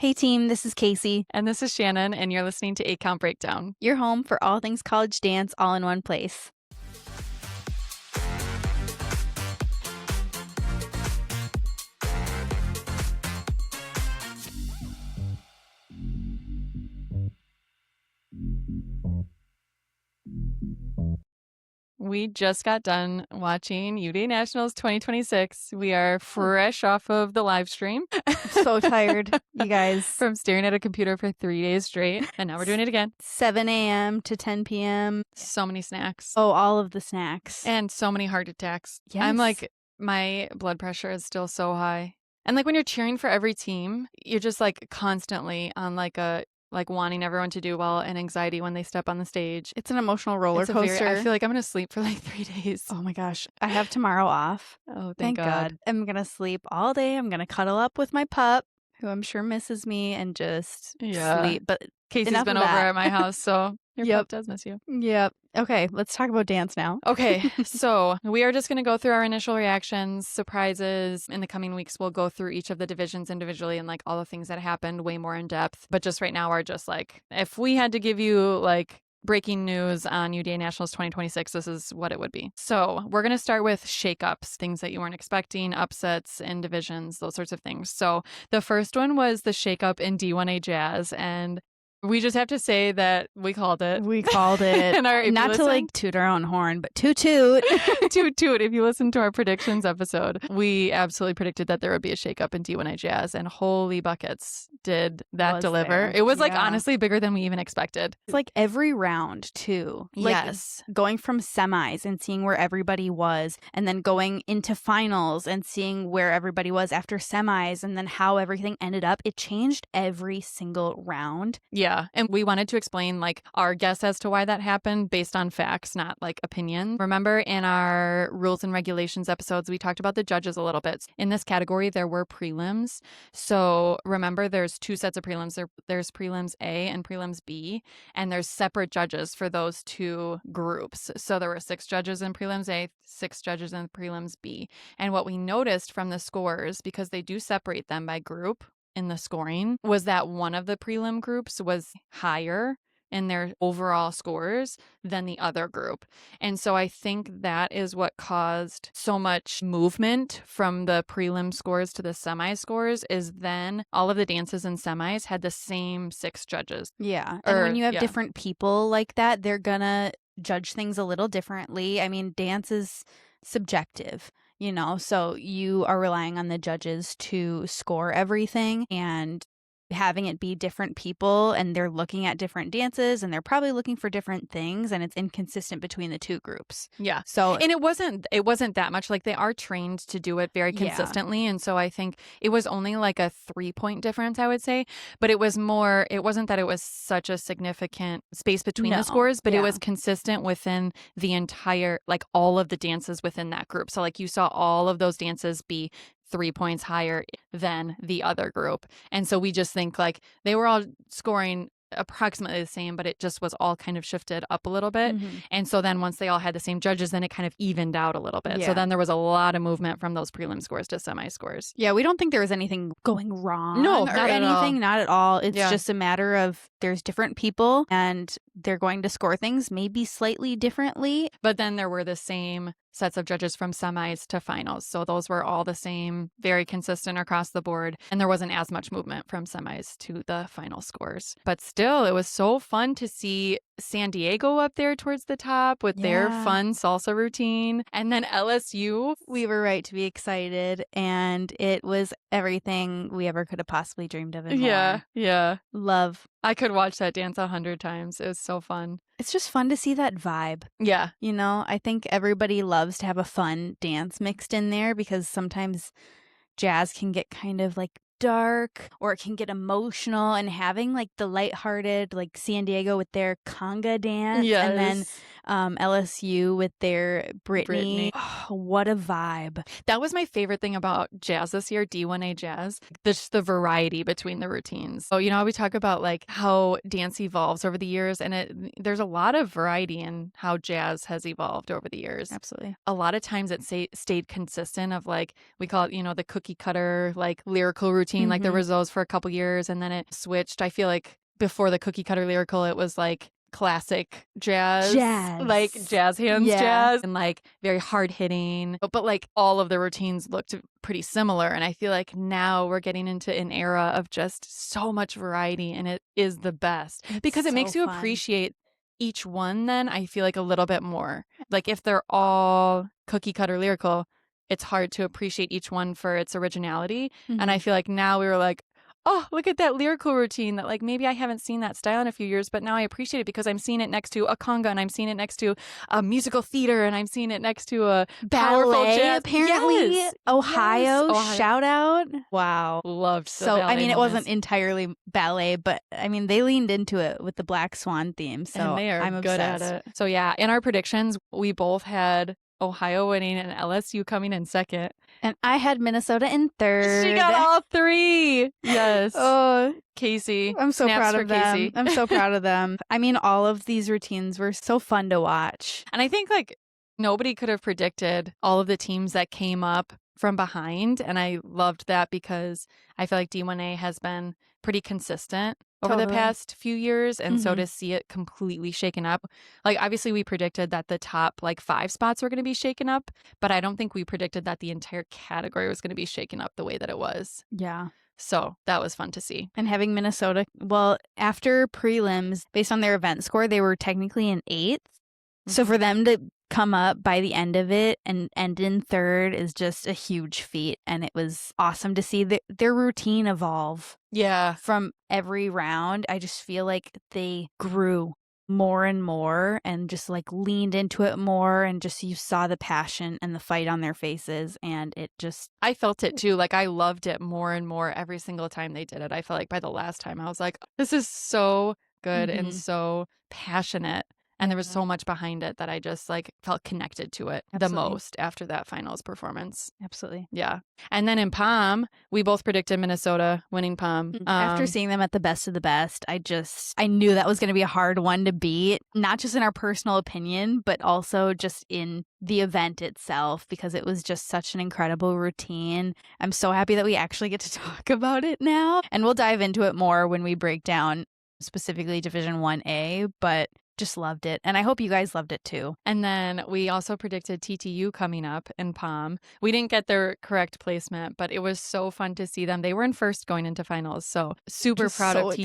Hey team, this is Casey. And this is Shannon, and you're listening to 8 Count Breakdown. Your home for all things college dance all in one place. We just got done watching UDA Nationals 2026. We are fresh off of the live stream. So tired, you guys. From staring at a computer for 3 days straight. And now we're doing it again. 7 a.m. to 10 p.m. So many snacks. Oh, all of the snacks. And so many heart attacks. Yes. I'm like, my blood pressure is still so high. And like when you're cheering for every team, you're just like constantly on like wanting everyone to do well and anxiety when they step on the stage. It's an emotional roller coaster. I feel like I'm going to sleep for like 3 days. Oh my gosh. I have tomorrow off. Oh, thank God. I'm going to sleep all day. I'm going to cuddle up with my pup, who I'm sure misses me, and just sleep. But Casey's been over at my house, so your pup does miss you. Yep. Okay, let's talk about dance now. Okay, so we are just going to go through our initial reactions, surprises. In the coming weeks, we'll go through each of the divisions individually and like all the things that happened way more in depth. But just right now are just like, if we had to give you like breaking news on UDA Nationals 2026, this is what it would be. So we're going to start with shakeups, things that you weren't expecting, upsets in divisions, those sorts of things. So the first one was the shakeup in D1A Jazz, and we just have to say that we called it. We called it. Not to like toot our own horn, but toot toot. Toot toot. If you listen to our predictions episode, we absolutely predicted that there would be a shakeup in D1A Jazz, and holy buckets did that deliver. There. It was like honestly bigger than we even expected. It's like every round too. Like, yes. Going from semis and seeing where everybody was, and then going into finals and seeing where everybody was after semis, and then how everything ended up. It changed every single round. Yeah. And we wanted to explain like our guess as to why that happened based on facts, not like opinion. Remember in our rules and regulations episodes, we talked about the judges a little bit. In this category, there were prelims. So remember, there's two sets of prelims. There's prelims A and prelims B, and there's separate judges for those two groups. So there were 6 judges in prelims A, 6 judges in prelims B. And what we noticed from the scores, because they do separate them by group, in the scoring, was that one of the prelim groups was higher in their overall scores than the other group. And so I think that is what caused so much movement from the prelim scores to the semi scores, is then all of the dances in semis had the same 6 judges. Yeah. And when you have different people like that, they're gonna judge things a little differently. I mean, dance is subjective. So you are relying on the judges to score everything, and having it be different people, and they're looking at different dances, and they're probably looking for different things, and it's inconsistent between the two groups. Yeah. So and it wasn't that much. Like, they are trained to do it very consistently. And so I think it was only like a 3-point difference, I would say. But it wasn't that it was such a significant space between the scores, but it was consistent within the entire, like all of the dances within that group. So like you saw all of those dances be 3 points higher than the other group. And so we just think like they were all scoring approximately the same, but it just was all kind of shifted up a little bit. Mm-hmm. And so then once they all had the same judges, then it kind of evened out a little bit. Yeah. So then there was a lot of movement from those prelim scores to semi scores. Yeah, we don't think there was anything going wrong. No, or not at anything. all. Not at all. It's just a matter of there's different people, and they're going to score things maybe slightly differently. But then there were the same sets of judges from semis to finals. So those were all the same, very consistent across the board. And there wasn't as much movement from semis to the final scores. But still, it was so fun to see San Diego up there towards the top with their fun salsa routine. And then LSU. We were right to be excited, and it was everything we ever could have possibly dreamed of and more. Yeah. Love. I could watch that dance 100 times. It was so fun. It's just fun to see that vibe. Yeah. I think everybody loves to have a fun dance mixed in there, because sometimes jazz can get kind of like dark, or it can get emotional, and having like the lighthearted, like San Diego with their conga dance, and then LSU with their Brittany. Brittany. Oh, what a vibe. That was my favorite thing about jazz this year, D1A jazz, just the variety between the routines. So, how we talk about like how dance evolves over the years, and there's a lot of variety in how jazz has evolved over the years. Absolutely. A lot of times it stayed consistent of like, we call it, the cookie cutter, like lyrical routine. Like there was those for a couple years and then it switched. I feel like before the cookie cutter lyrical, it was like classic jazz, like jazz hands jazz, and like very hard hitting, but like all of the routines looked pretty similar. And I feel like now we're getting into an era of just so much variety, and it is the best because it makes you appreciate each one. Then I feel like a little bit more, like if they're all cookie cutter lyrical, it's hard to appreciate each one for its originality. And I feel like now we were like, oh, look at that lyrical routine that like maybe I haven't seen that style in a few years, but now I appreciate it because I'm seeing it next to a conga, and I'm seeing it next to a musical theater, and I'm seeing it next to a powerful ballet, jazz. apparently. Yes. Ohio, shout out. Wow. Loved so I mean, it wasn't entirely ballet, but I mean, they leaned into it with the Black Swan theme, so and they are I'm good obsessed. at it. So yeah, in our predictions, we both had Ohio winning and LSU coming in second. And I had Minnesota in third. She got all three. Yes. Oh, Casey. I'm so proud of them. Casey. I'm so proud of them. I mean, all of these routines were so fun to watch. And I think like nobody could have predicted all of the teams that came up from behind. And I loved that because I feel like D1A has been pretty consistent over the past few years. And so to see it completely shaken up, like obviously we predicted that the top like 5 spots were going to be shaken up, but I don't think we predicted that the entire category was going to be shaken up the way that it was. Yeah. So that was fun to see. And having Minnesota, well, after prelims, based on their event score, they were technically in 8th. So for them to come up by the end of it and end in 3rd is just a huge feat. And it was awesome to see their routine evolve. Yeah. From every round. I just feel like they grew more and more and just like leaned into it more, and just you saw the passion and the fight on their faces, and it just... I felt it too. Like I loved it more and more every single time they did it. I felt like by the last time I was like, this is so good and so passionate. And there was so much behind it that I just like felt connected to it the most after that finals performance. Absolutely. Yeah. And then in Palm, we both predicted Minnesota winning Palm. After seeing them at the best of the best, I knew that was going to be a hard one to beat, not just in our personal opinion, but also just in the event itself, because it was just such an incredible routine. I'm so happy that we actually get to talk about it now. And we'll dive into it more when we break down specifically Division 1A, but just loved it. And I hope you guys loved it too. And then we also predicted TTU coming up in Palm. We didn't get their correct placement, but it was so fun to see them. They were in first going into finals. So super just proud of TTU.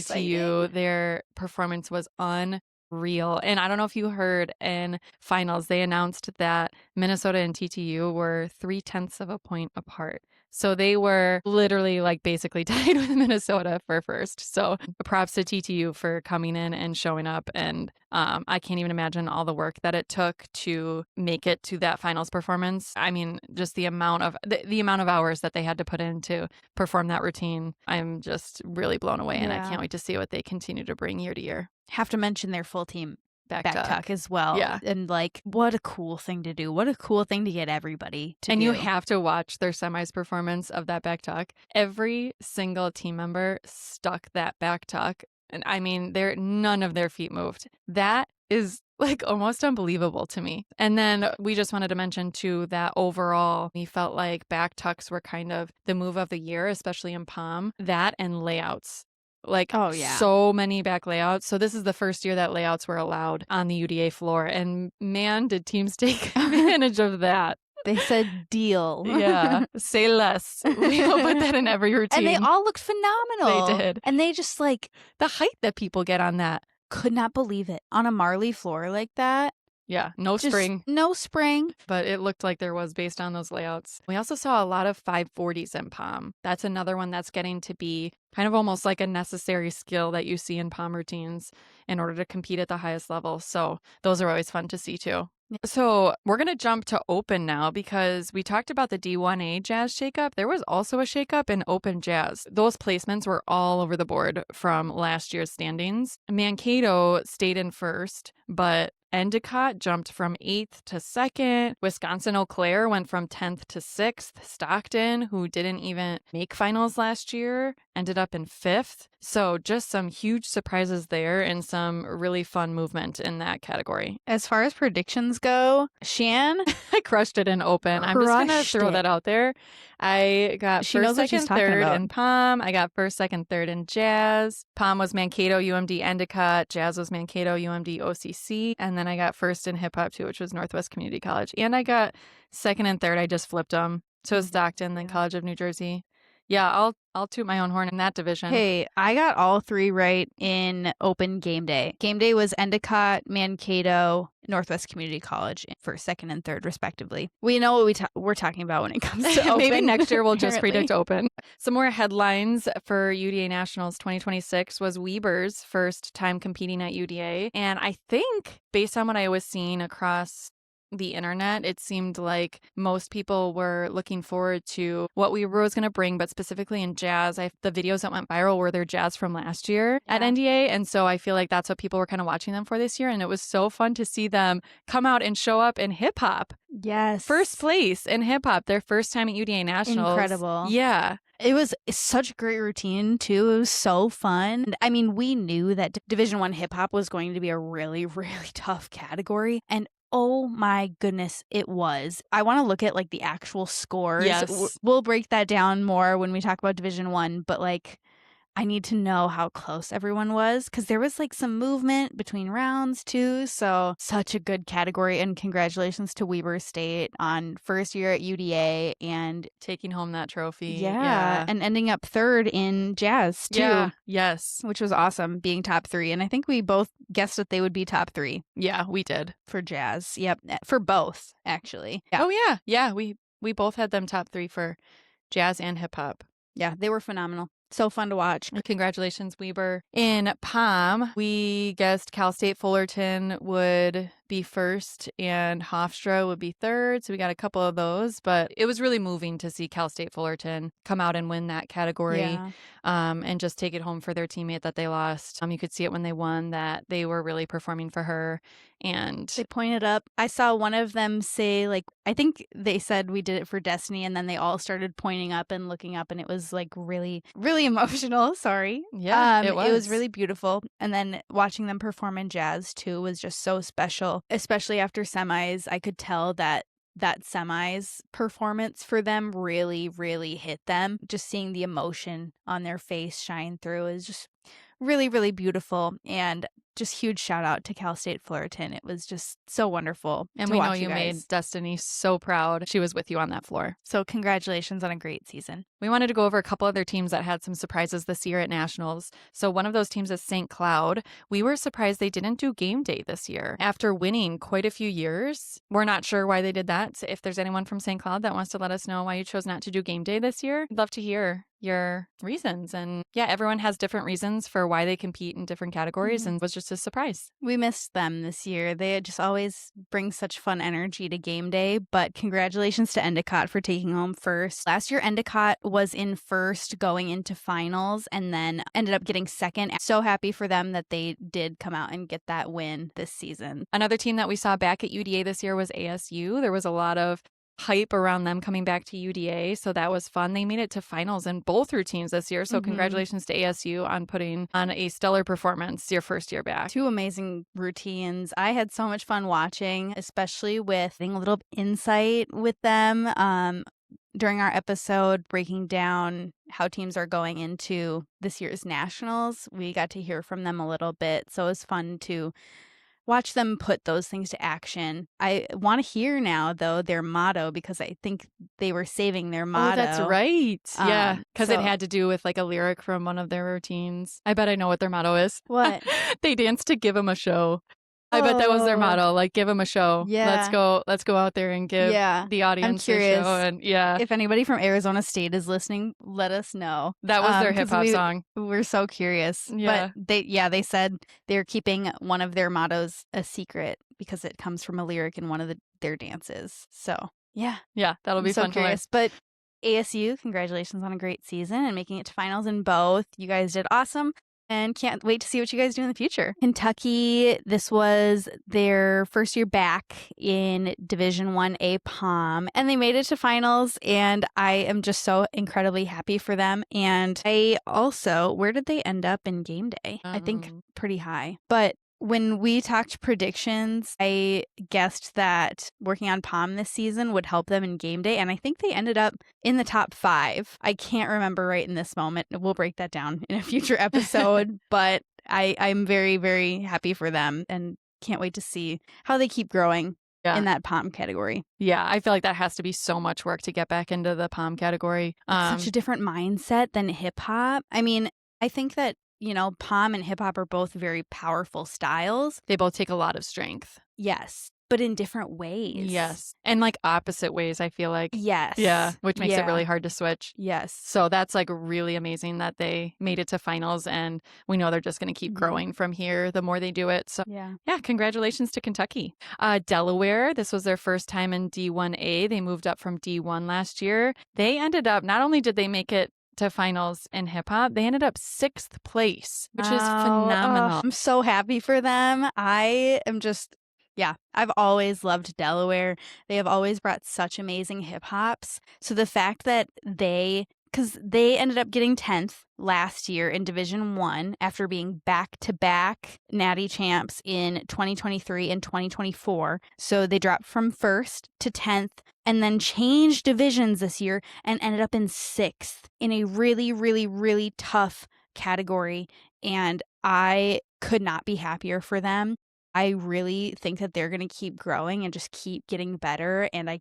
Exciting. Their performance was unreal. And I don't know if you heard in finals, they announced that Minnesota and TTU were 0.3 of a point apart. So they were literally like basically tied with Minnesota for first. So props to TTU for coming in and showing up. And I can't even imagine all the work that it took to make it to that finals performance. I mean, just the amount of hours that they had to put in to perform that routine. I'm just really blown away, and I can't wait to see what they continue to bring year to year. Have to mention their full team back tuck as well. Yeah. And like, what a cool thing to do. What a cool thing to get everybody to do. And you have to watch their semis performance of that back tuck. Every single team member stuck that back tuck. And I mean, none of their feet moved. That is like almost unbelievable to me. And then we just wanted to mention too that overall, we felt like back tucks were kind of the move of the year, especially in Palm. That and layouts. Like, so many back layouts. So this is the first year that layouts were allowed on the UDA floor. And man, did teams take advantage of that. They said deal. Yeah. Say less. We'll put that in every routine. And they all looked phenomenal. They did. And they just like... the height that people get on that. Could not believe it. On a Marley floor like that. Yeah, no spring. No spring. But it looked like there was based on those layouts. We also saw a lot of 540s in Palm. That's another one that's getting to be kind of almost like a necessary skill that you see in Palm routines in order to compete at the highest level. So those are always fun to see too. So we're going to jump to open now because we talked about the D1A jazz shakeup. There was also a shakeup in open jazz. Those placements were all over the board from last year's standings. Mankato stayed in first, but Endicott jumped from 8th to 2nd. Wisconsin-Eau Claire went from 10th to 6th. Stockton, who didn't even make finals last year, ended up in 5th. So just some huge surprises there and some really fun movement in that category. As far as predictions go, Shan I crushed it in open. I'm just going to throw that out there. I got She first, knows what she's second, talking third about. in Palm. I got first, second, third in Jazz. Palm was Mankato, UMD, Endicott. Jazz was Mankato, UMD, OCC. And then I got first in hip hop too, which was Northwest Community College. And I got second and third. I just flipped them. So Stockton, then College of New Jersey. Yeah, I'll toot my own horn in that division. Hey, I got all three right in open game day. Game day was Endicott, Mankato, Northwest Community College for second and third, respectively. We know what we're talking about when it comes to open. Maybe next year we'll just predict open. Some more headlines for UDA Nationals 2026 was Weber's first time competing at UDA. And I think, based on what I was seeing across the internet, it seemed like most people were looking forward to what Weber was going to bring, but specifically in jazz. The videos that went viral were their jazz from last year at NDA. And so I feel like that's what people were kind of watching them for this year. And it was so fun to see them come out and show up in hip hop. Yes. First place in hip hop, their first time at UDA Nationals. Incredible. Yeah. It was such a great routine, too. It was so fun. I mean, we knew that Division I hip hop was going to be a really, really tough category. And oh my goodness, it was. I want to look at like the actual scores. Yes. We'll break that down more when we talk about Division I, but like I need to know how close everyone was because there was like some movement between rounds too. So such a good category, and congratulations to Weber State on first year at UDA and taking home that trophy. Yeah. And ending up third in jazz too. Yeah. Yes. Which was awesome, being top 3. And I think we both guessed that they would be top 3. Yeah, we did. For jazz. Yep. For both, actually. Yeah. Oh, yeah. Yeah. We both had them top 3 for jazz and hip hop. Yeah, they were phenomenal. So fun to watch. Congratulations, Weber. In Palm, we guessed Cal State Fullerton would be first and Hofstra would be third. So we got a couple of those, but it was really moving to see Cal State Fullerton come out and win that category and just take it home for their teammate that they lost. You could see it when they won that they were really performing for her. And they pointed up. I saw one of them say, like, I think they said we did it for Destiny, and then they all started pointing up and looking up, and it was like really, really emotional. Sorry. Yeah, it was really beautiful. And then watching them perform in jazz too was just so special, especially after semis. I could tell that semis performance for them really, really hit them. Just seeing the emotion on their face shine through is just really, really beautiful. And just huge shout out to Cal State Fullerton. It was just so wonderful. And we know you made Destiny so proud. She was with you on that floor. So congratulations on a great season. We wanted to go over a couple other teams that had some surprises this year at Nationals. So one of those teams is St. Cloud. We were surprised they didn't do game day this year after winning quite a few years. We're not sure why they did that. So if there's anyone from St. Cloud that wants to let us know why you chose not to do game day this year, I'd love to hear your reasons. And yeah, everyone has different reasons for why they compete in different categories and was just a surprise. We missed them this year. They just always bring such fun energy to game day, but congratulations to Endicott for taking home first. Last year, Endicott was in first going into finals and then ended up getting second. So happy for them that they did come out and get that win this season. Another team that we saw back at UDA this year was ASU. There was a lot of hype around them coming back to UDA, so that was fun. They made it to finals in both routines this year, so congratulations to ASU on putting on a stellar performance your first year back. 2 amazing routines. I had so much fun watching, especially with getting a little insight with them during our episode breaking down how teams are going into this year's nationals. We got to hear from them a little bit, so it was fun to watch them put those things to action. I want to hear now, though, their motto, because I think they were saving their motto. Oh, that's right. Yeah, because it had to do with like a lyric from one of their routines. I bet I know what their motto is. What? They dance to give them a show. I bet that was their motto, like give them a show. Yeah. Let's go out there and give the audience a show. And if anybody from Arizona State is listening, let us know. That was their hip hop song. We're so curious. Yeah. But they said they're keeping one of their mottos a secret because it comes from a lyric in one of their dances. So yeah. Yeah, that'll be fun to learn. But ASU, congratulations on a great season and making it to finals in both. You guys did awesome. and can't wait to see what you guys do in the future. Kentucky, this was their first year back in Division 1A Pom, and they made it to finals, and I am just so incredibly happy for them. And I also, where did they end up in game day? I think pretty high. But when we talked predictions, I guessed that working on Pom this season would help them in game day, and I think they ended up in the top 5. I can't remember right in this moment. We'll break that down in a future episode, but I'm very, very happy for them and can't wait to see how they keep growing in that Pom category. Yeah, I feel like that has to be so much work to get back into the Pom category. It's such a different mindset than hip hop. I mean, I think that Pom and hip hop are both very powerful styles. They both take a lot of strength. Yes, but in different ways. Yes. And like opposite ways, I feel like. Yes. Yeah, which makes it really hard to switch. Yes. So that's like really amazing that they made it to finals, and we know they're just going to keep growing from here the more they do it. So yeah, congratulations to Kentucky. Delaware, this was their first time in D1A. They moved up from D1 last year. They ended up, not only did they make it to finals in hip hop, they ended up 6th place, which is phenomenal. I'm so happy for them. I am just, I've always loved Delaware. They have always brought such amazing hip hops. So the fact that because they ended up getting 10th last year in Division 1 after being back-to-back Natty champs in 2023 and 2024. So they dropped from 1st to 10th and then changed divisions this year and ended up in 6th in a really, really, really tough category. And I could not be happier for them. I really think that they're going to keep growing and just keep getting better. And I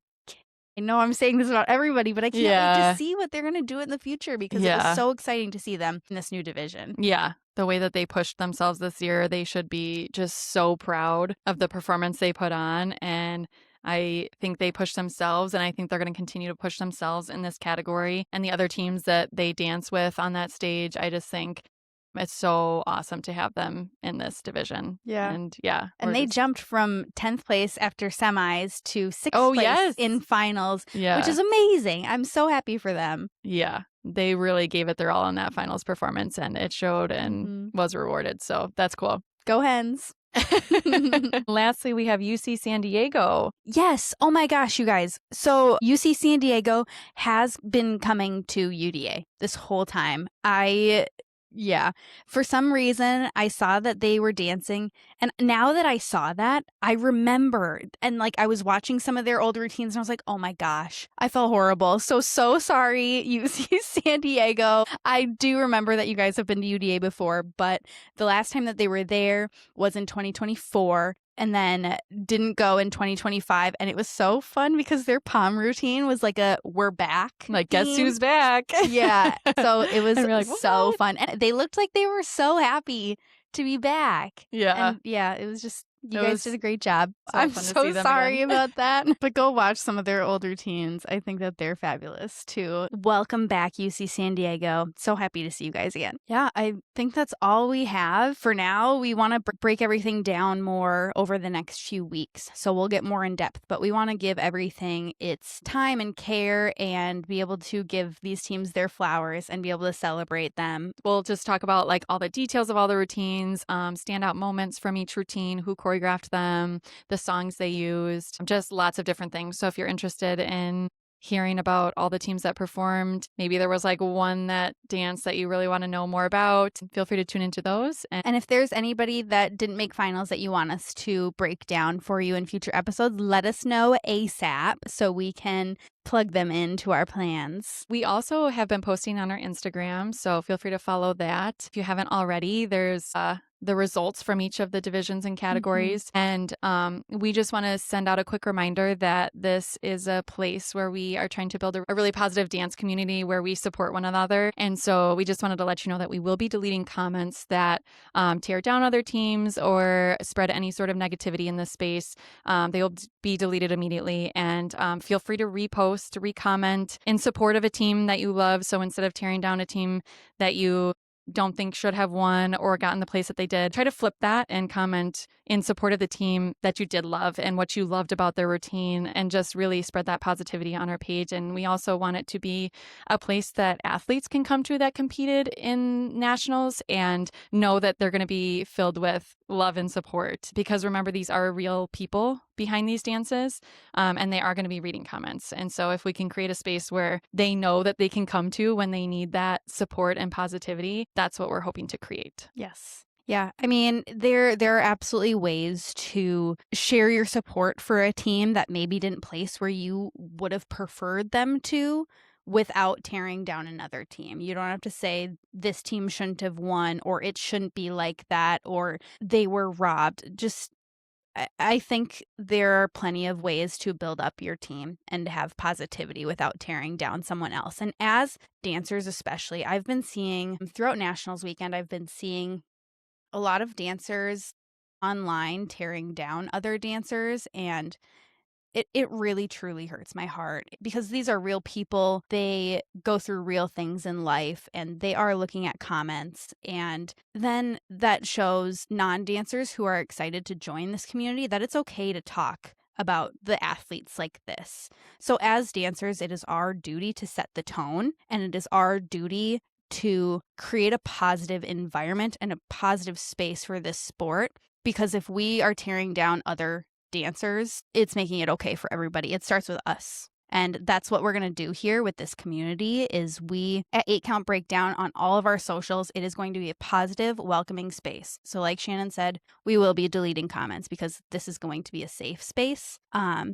know I'm saying this about everybody, but I can't wait to see what they're going to do in the future because it was so exciting to see them in this new division. Yeah. The way that they pushed themselves this year, they should be just so proud of the performance they put on. And I think they pushed themselves, and I think they're going to continue to push themselves in this category. And the other teams that they dance with on that stage, I just think it's so awesome to have them in this division. Yeah. And they jumped from 10th place after semis to 6th place in finals, which is amazing. I'm so happy for them. Yeah. They really gave it their all in that finals performance, and it showed and was rewarded. So that's cool. Go Hens. Lastly, we have UC San Diego. Yes. Oh my gosh, you guys. So UC San Diego has been coming to UDA this whole time. For some reason, I saw that they were dancing. And now that I saw that, I remember. And like I was watching some of their old routines and I was like, oh my gosh, I felt horrible. So sorry, UC San Diego. I do remember that you guys have been to UDA before, but the last time that they were there was in 2024. And then didn't go in 2025. And it was so fun because their Pom routine was like a we're back. Like, guess who's back? Yeah. So it was like, so fun. And they looked like they were so happy to be back. Yeah. And it was just, you guys did a great job. So I'm so sorry about that. But go watch some of their old routines. I think that they're fabulous too. Welcome back, UC San Diego. So happy to see you guys again. Yeah, I think that's all we have for now. We want to break everything down more over the next few weeks. So we'll get more in depth, but we want to give everything its time and care and be able to give these teams their flowers and be able to celebrate them. We'll just talk about like all the details of all the routines, standout moments from each routine, who choreographed them, the songs they used, just lots of different things. So if you're interested in hearing about all the teams that performed, maybe there was like one that dance that you really want to know more about, feel free to tune into those. And if there's anybody that didn't make finals that you want us to break down for you in future episodes, let us know ASAP so we can plug them into our plans. We also have been posting on our Instagram, so feel free to follow that. If you haven't already, there's the results from each of the divisions and categories. And we just want to send out a quick reminder that this is a place where we are trying to build a really positive dance community where we support one another. And so we just wanted to let you know that we will be deleting comments that tear down other teams or spread any sort of negativity in this space. They will be deleted immediately. And feel free to repost, recomment in support of a team that you love. So instead of tearing down a team that you don't think should have won or gotten the place that they did, try to flip that and comment in support of the team that you did love and what you loved about their routine, and just really spread that positivity on our page. And we also want it to be a place that athletes can come to that competed in nationals and know that they're going to be filled with love and support, because remember, these are real people behind these dances, and they are going to be reading comments. And so if we can create a space where they know that they can come to when they need that support and positivity, that's what we're hoping to create. Yes. Yeah, I mean, there are absolutely ways to share your support for a team that maybe didn't place where you would have preferred them to, without tearing down another team. You don't have to say this team shouldn't have won, or it shouldn't be like that, or they were robbed. Just I think there are plenty of ways to build up your team and have positivity without tearing down someone else. And as dancers especially, I've been seeing throughout Nationals weekend, I've been seeing a lot of dancers online tearing down other dancers, and it really truly hurts my heart, because these are real people. They go through real things in life, and they are looking at comments, and then that shows non-dancers who are excited to join this community that it's okay to talk about the athletes like this. So as dancers, it is our duty to set the tone, and it is our duty to create a positive environment and a positive space for this sport, because if we are tearing down other dancers, it's making it okay for everybody. It starts with us. And that's what we're going to do here with this community. Is we at 8 Count Breakdown on all of our socials, it is going to be a positive, welcoming space. So like Shannon said, we will be deleting comments because this is going to be a safe space.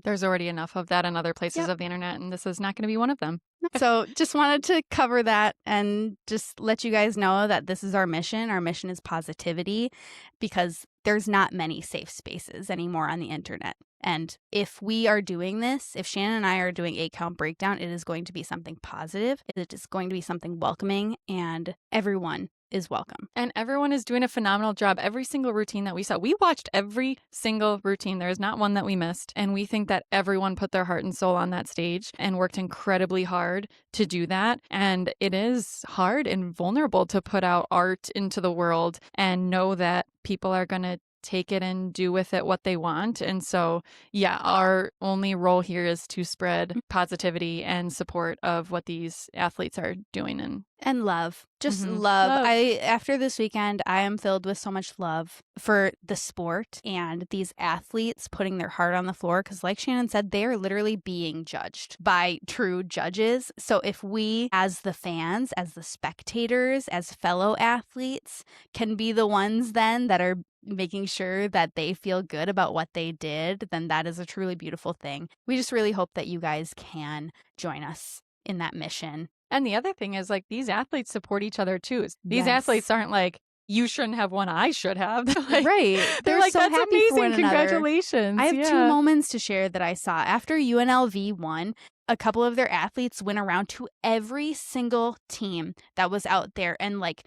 There's already enough of that in other places of the internet, and this is not going to be one of them. So just wanted to cover that and just let you guys know that this is our mission. Our mission is positivity, because there's not many safe spaces anymore on the internet. And if we are doing this, if Shannon and I are doing 8 Count Breakdown, it is going to be something positive. It is going to be something welcoming, and everyone is welcome. And everyone is doing a phenomenal job. Every single routine that we saw, we watched every single routine. There is not one that we missed. And we think that everyone put their heart and soul on that stage and worked incredibly hard to do that. And it is hard and vulnerable to put out art into the world and know that people are going to take it and do with it what they want. And so, yeah, our only role here is to spread positivity and support of what these athletes are doing. And love. Just love. After this weekend, I am filled with so much love for the sport and these athletes putting their heart on the floor. Because like Shannon said, they are literally being judged by true judges. So if we, as the fans, as the spectators, as fellow athletes, can be the ones then that are making sure that they feel good about what they did, then that is a truly beautiful thing. We just really hope that you guys can join us in that mission. And the other thing is, like, these athletes support each other too. These athletes aren't like, you shouldn't have won, I should have. Like, right. They're like, so that's happy amazing. For one Congratulations. I have 2 moments to share that I saw. After UNLV won, a couple of their athletes went around to every single team that was out there and like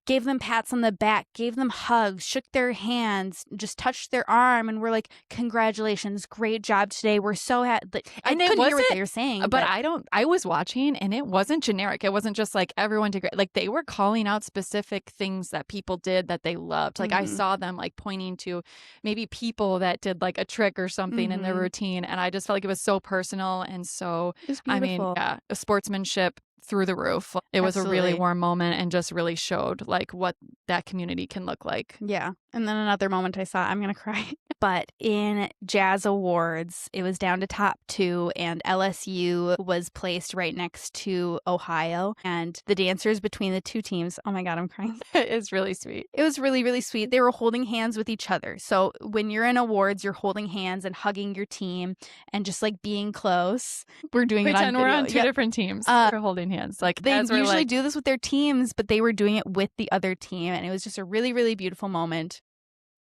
gave them pats on the back, gave them hugs, shook their hands, just touched their arm, and were like, congratulations, great job today. We're so happy. Like, I couldn't hear what they were saying. But I was watching, and it wasn't generic. It wasn't just like everyone did great. Like, they were calling out specific things that people did that they loved. Like, I saw them like pointing to maybe people that did like a trick or something in their routine. And I just felt like it was so personal. And so, I mean, yeah, sportsmanship through the roof. It was a really warm moment and just really showed like what that community can look like. Yeah. And then another moment I saw, I'm going to cry. But in Jazz Awards, it was down to top 2, and LSU was placed right next to Ohio. And the dancers between the 2 teams, oh my God, I'm crying. It's really sweet. It was really, really sweet. They were holding hands with each other. So when you're in awards, you're holding hands and hugging your team and just like being close. We're doing it on video. We're on 2 different teams. We're holding hands. Like, they usually do this with their teams, but they were doing it with the other team. And it was just a really, really beautiful moment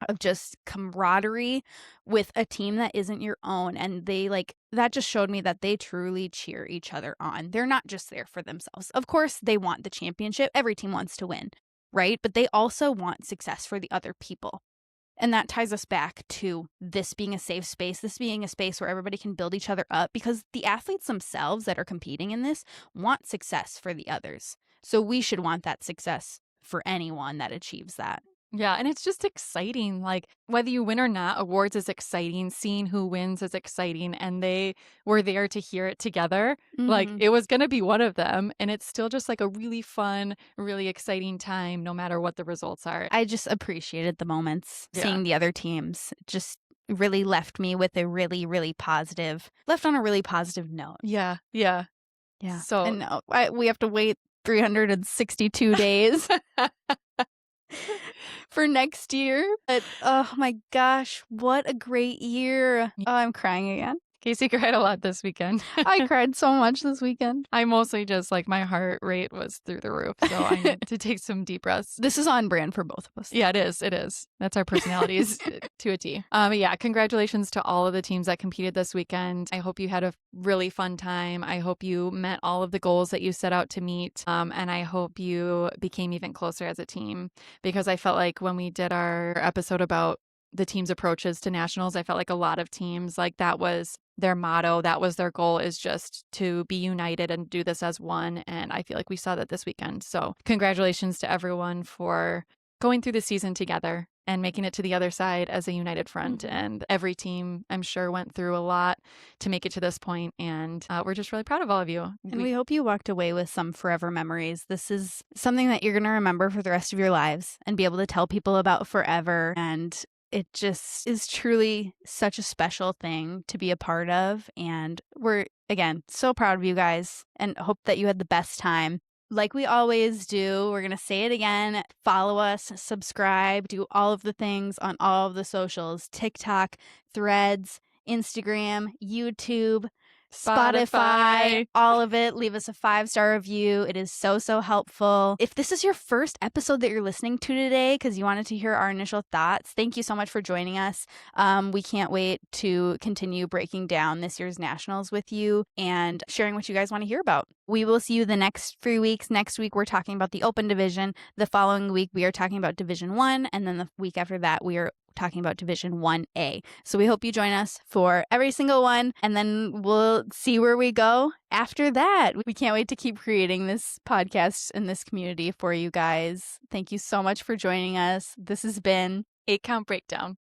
of just camaraderie with a team that isn't your own. And they like, that just showed me that they truly cheer each other on. They're not just there for themselves. Of course, they want the championship. Every team wants to win, right? But they also want success for the other people. And that ties us back to this being a safe space, this being a space where everybody can build each other up, because the athletes themselves that are competing in this want success for the others. So we should want that success for anyone that achieves that. Yeah, and it's just exciting. Like, whether you win or not, awards is exciting. Seeing who wins is exciting. And they were there to hear it together. Like, Mhm. it was going to be one of them. And it's still just like a really fun, really exciting time, no matter what the results are. I just appreciated the moments, Yeah. seeing the other teams. It just really left me with a really, really positive, left on a really positive note. Yeah. Yeah. Yeah. So And now we have to wait 362 days for next year. But oh my gosh, what a great year. Oh, I'm crying again. Casey cried a lot this weekend. I cried so much this weekend. I mostly just like my heart rate was through the roof. So I need to take some deep breaths. This is on brand for both of us. Yeah, it is. It is. That's our personalities to a T. Yeah, congratulations to all of the teams that competed this weekend. I hope you had a really fun time. I hope you met all of the goals that you set out to meet. And I hope you became even closer as a team, because I felt like when we did our episode about the team's approaches to nationals, I felt like a lot of teams, like that was their motto, that was their goal, is just to be united and do this as one. And I feel like we saw that this weekend. So congratulations to everyone for going through the season together and making it to the other side as a united front. And every team, I'm sure, went through a lot to make it to this point. And we're just really proud of all of you. And we hope you walked away with some forever memories. This is something that you're going to remember for the rest of your lives and be able to tell people about forever. And it just is truly such a special thing to be a part of. And we're, again, so proud of you guys and hope that you had the best time. Like we always do, we're going to say it again. Follow us, subscribe, do all of the things on all of the socials: TikTok, Threads, Instagram, YouTube, Spotify, all of it. Leave us a 5-star review. It is so, so helpful. If this is your first episode that you're listening to today because you wanted to hear our initial thoughts, thank you so much for joining us. We can't wait to continue breaking down this year's nationals with you and sharing what you guys want to hear about. We will see you the next 3 weeks. Next week, we're talking about the open division. The following week, we are talking about Division 1. And then the week after that, we are talking about Division 1A. So we hope you join us for every single one, and then we'll see where we go after that. We can't wait to keep creating this podcast and this community for you guys. Thank you so much for joining us. This has been 8 Count Breakdown.